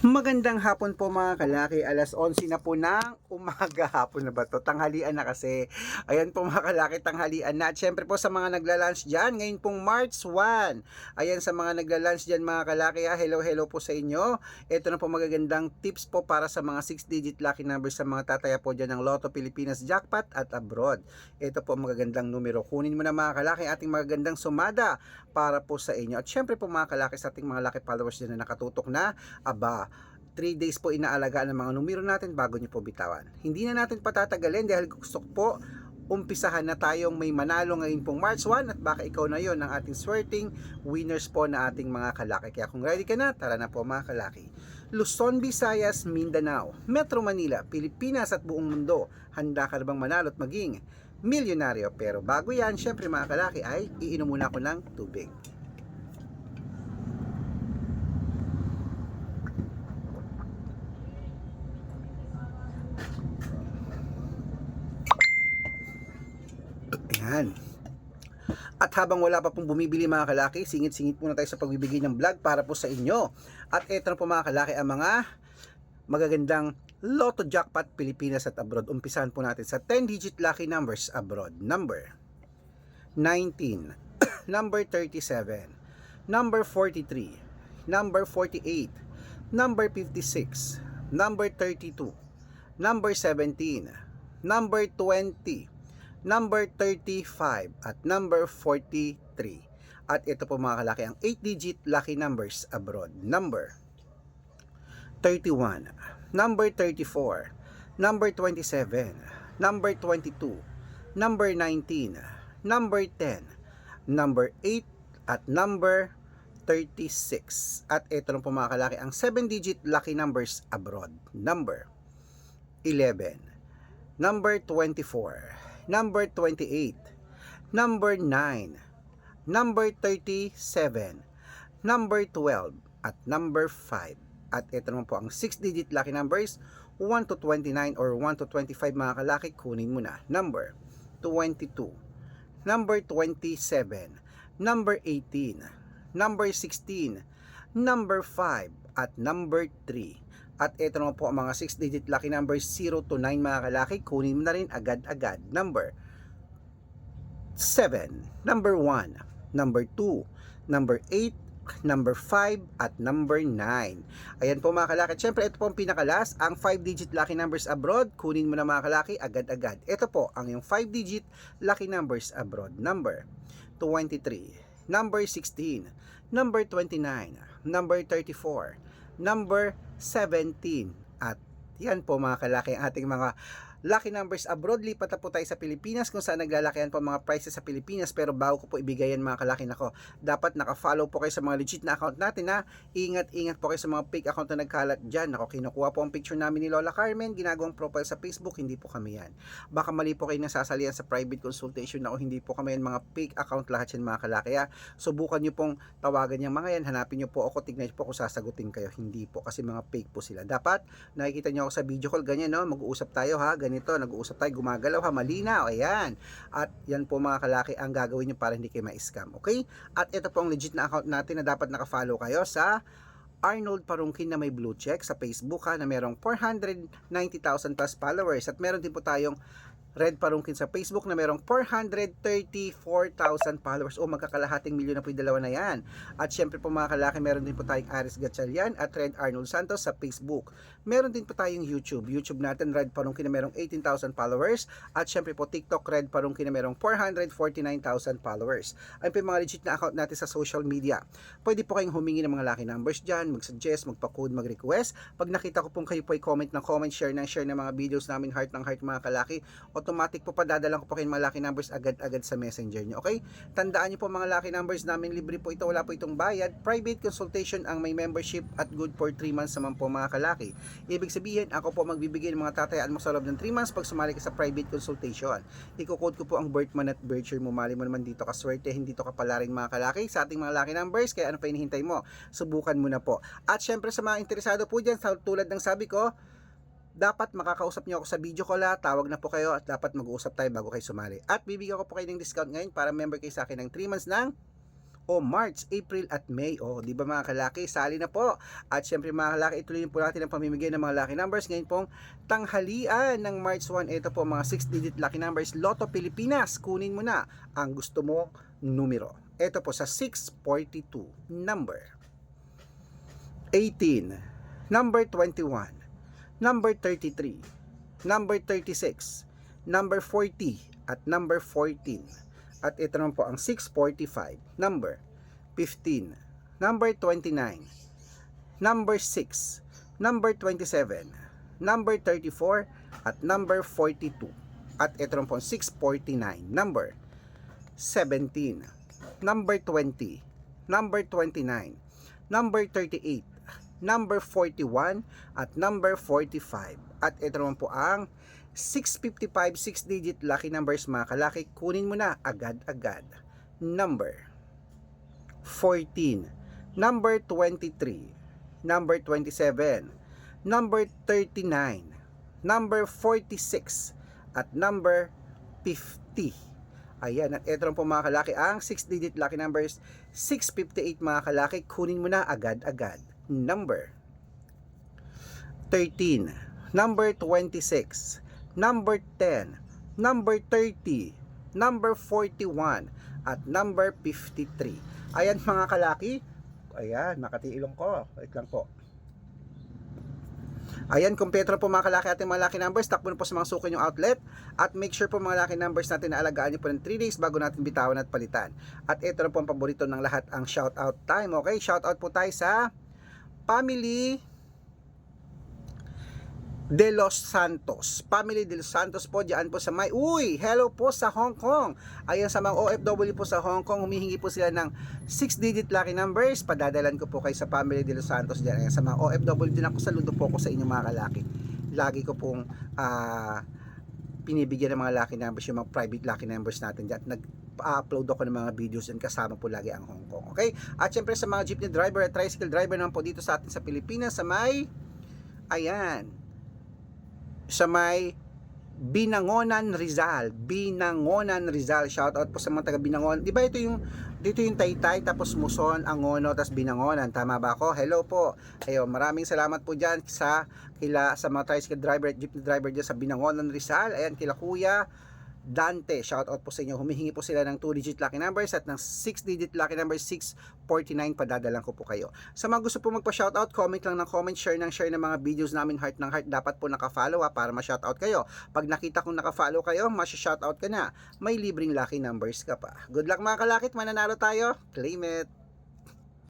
Magandang hapon po mga kalaki, alas 11 na po ng umaga, hapon na ba to? Tanghalian na kasi. Ayan po mga kalaki, tanghalian na. At syempre po sa mga nagla-lunch dyan, ngayon pong March 1. Ayan sa mga nagla-lunch dyan mga kalaki, hello po sa inyo. Ito na po magagandang tips po para sa mga 6-digit lucky numbers sa mga tataya po dyan ng Lotto Pilipinas Jackpot at abroad. Ito po magagandang numero. Kunin mo na mga kalaki ating magagandang sumada para po sa inyo. At syempre po mga kalaki sa ating mga lucky followers dyan na nakatutok na, aba, 3 days po inaalagaan ng mga numero natin bago nyo po bitawan. Hindi na natin patatagalin dahil gusto ko po umpisahan na tayong may manalo ngayon pong March 1 at baka ikaw na yon ng ating swerting winners po na ating mga kalaki. Kaya kung ready ka na, tara na po mga kalaki. Luzon, Visayas, Mindanao, Metro Manila, Pilipinas at buong mundo, handa ka na bang manalo at maging milyonaryo? Pero bago yan, syempre mga kalaki ay iinom muna ako ng tubig. Ayan. At habang wala pa pong bumibili mga kalaki, singit-singit muna tayo sa pagbibigay ng vlog para po sa inyo. At eto na po mga kalaki ang mga magagandang Lotto Jackpot Pilipinas at abroad. Umpisahan po natin sa 10-digit lucky numbers abroad. Number 19, number 37, number 43, number 48, number 56, number 32, number 17, number 20, number 35 at number 43. At ito po mga kalaki ang 8-digit lucky numbers abroad. Number 31, number 34, number 27, number 22, number 19, number 10, number 8 at number 36. At ito lang po mga kalaki ang 7-digit lucky numbers abroad. Number 11, number 24, number 28, number 9, number 37, number 12, at number 5. At ito naman po ang 6-digit lucky numbers, 1 to 29 or 1 to 25 mga kalaki, kunin mo na. Number 22, number 27, number 18, number 16, number 5, at number 3. At ito naman po ang mga 6-digit lucky numbers 0 to 9 mga kalaki, kunin mo na rin agad-agad. Number 7, number 1, number 2, number 8, number 5, at number 9. Ayan po mga kalaki. Siyempre ito po ang pinakalas, ang 5-digit lucky numbers abroad, kunin mo na mga kalaki agad-agad. Ito po ang yung 5-digit lucky numbers abroad. Number 23, number 16, number 29, number 34, number 17. At yan po mga kalaki ang ating mga lucky numbers abroad. Lipat na po tayo sa Pilipinas kung saan naglalakihan po mga prices sa Pilipinas. Pero bago ko po ibigayan mga kalaki, nako, dapat naka-follow po kayo sa mga legit na account natin na ingat po kayo sa mga fake account na nagkalat dyan. Nako, kinukuha po ang picture namin ni Lola Carmen, ginagawang profile sa Facebook, hindi po kami yan. Baka mali po kayo nasasalihan sa private consultation na o hindi po kami yan, mga fake account lahat yan mga kalaki. Kaya subukan nyo pong tawagan yung mga yan, hanapin nyo po ako, tignan nyo po kung sasagutin kayo. Hindi po, kasi mga fake po sila. Dapat nakikita nyo ako sa video call, ganyan no, mag-uusap tayo ha, ganito, nag-uusap tayo, gumagalaw ha, malinaw, ayan. At yan po mga kalaki ang gagawin nyo para hindi kayo ma-scam, okay? At ito po ang legit na account natin na dapat naka-follow kayo sa Arnold Parungkin na may blue check sa Facebook ha, na merong 490,000 plus followers. At meron din po tayong Red Parungkin sa Facebook na merong 434,000 followers. O magkakalahating milyon na po yung dalawa na yan. At syempre po mga kalaki, meron din po tayong Aris Gatchalian at Red Arnold Santos sa Facebook. Meron din po tayong YouTube natin, Red Parungkin na merong 18,000 followers. At syempre po TikTok, Red Parungkin na merong 449,000 followers. Ayun po yung mga legit na account natin sa social media. Pwede po kayong humingi ng mga lucky numbers dyan, mag-suggest, magpa-code, mag-request. Pag nakita ko pong kayo po ay comment ng comment, share ng mga videos namin, heart ng heart mga kalaki, automatic po padadalan ko po kayo mga lucky numbers agad-agad sa messenger nyo, okay? Tandaan nyo po mga lucky numbers namin, libre po ito, wala po itong bayad. Private consultation ang may membership at good for 3 months naman po mga kalaki. Ibig sabihin, ako po magbibigay ng mga tatayaan mo sa loob ng 3 months pag sumali ka sa private consultation. Iko-code ko po ang birth month at birth year mo, mali mo naman dito ka swerte, hindi to kapala rin mga kalaki sa ating mga lucky numbers. Kaya ano pa hinihintay mo? Subukan mo na po. At syempre sa mga interesado po dyan, tulad ng sabi ko, dapat makakausap niyo ako sa video call ha, tawag na po kayo at dapat mag-uusap tayo bago kayo sumali. At bibigyan ko po kayo ng discount ngayon para member kayo sa akin ng 3 months ng o March, April at May. O, di ba mga kalaki? Sali na po. At syempre mga kalaki, ituloy po natin ang pamimigay ng mga lucky numbers. Ngayon pong tanghalian ng March 1. Ito po mga 6-digit lucky numbers. Lotto Pilipinas. Kunin mo na ang gusto mong numero. Ito po sa 642. Number 18. Number 21. Number 33. Number 36. Number 40. At number 14. At ito naman po ang 645, number 15, number 29, number 6, number 27, number 34, at number 42. At ito naman po ang 649, number 17, number 20, number 29, number 38, number 41, at number 45. At ito naman po ang 655 6-digit lucky numbers mga kalaki. Kunin mo na agad-agad. Number 14, number 23, number 27, number 39, number 46, at number 50. Ayan, at ito lang po mga kalaki ang 6-digit lucky numbers 658 mga kalaki. Kunin mo na agad-agad. Number 13, number 26, number 10, number 30, number 41, at number 53. Ayan mga kalaki. Ayan, nakatiilong ko. Wait lang po. Ayan, kumpleto na po mga kalaki ating mga lucky numbers. Takbo na po sa mga suki yung outlet. At make sure po mga lucky numbers natin na alagaan nyo po ng 3 days bago natin bitawan at palitan. At ito na po ang paborito ng lahat, ang shoutout time. Okay, shoutout po tayo sa Family De Los Santos. Family De Los Santos po, dyan po sa may, hello po sa Hong Kong. Ayan, sa mga OFW po sa Hong Kong, humihingi po sila ng 6-digit lucky numbers. Padadalan ko po kayo sa Family De Los Santos dyan. Ayan, sa mga OFW din ako, saludo po ko sa inyo mga kalaki. Lagi ko pong pinibigyan ng mga lucky numbers, yung mga private lucky numbers natin dyan. Nag-upload ako ng mga videos and kasama po lagi ang Hong Kong. Okay? At syempre sa mga jeepney driver at tricycle driver naman po dito sa atin sa Pilipinas, sa may, ayan, sa may Binangonan, Rizal. Binangonan, Rizal. Shoutout po sa mga taga Binangonan. Di ba ito yung Taytay, tapos Muson, Angono, tapos Binangonan. Tama ba ako? Hello po. Ayun, maraming salamat po dyan sa mga tricycle driver at jeepney driver dyan sa Binangonan, Rizal. Ayan, kila Kuya Dante, shoutout po sa inyo. Humihingi po sila ng 2-digit lucky numbers at ng 6-digit lucky numbers 649. Padadalan ko po kayo. Sa mga gusto po magpa-shoutout, comment lang ng comment, share ng mga videos namin, heart ng heart. Dapat po naka-follow para ma-shoutout kayo. Pag nakita kong naka-follow kayo, ma-shoutout ka na. May libreng lucky numbers ka pa. Good luck mga kalakit, mananalo tayo. Claim it!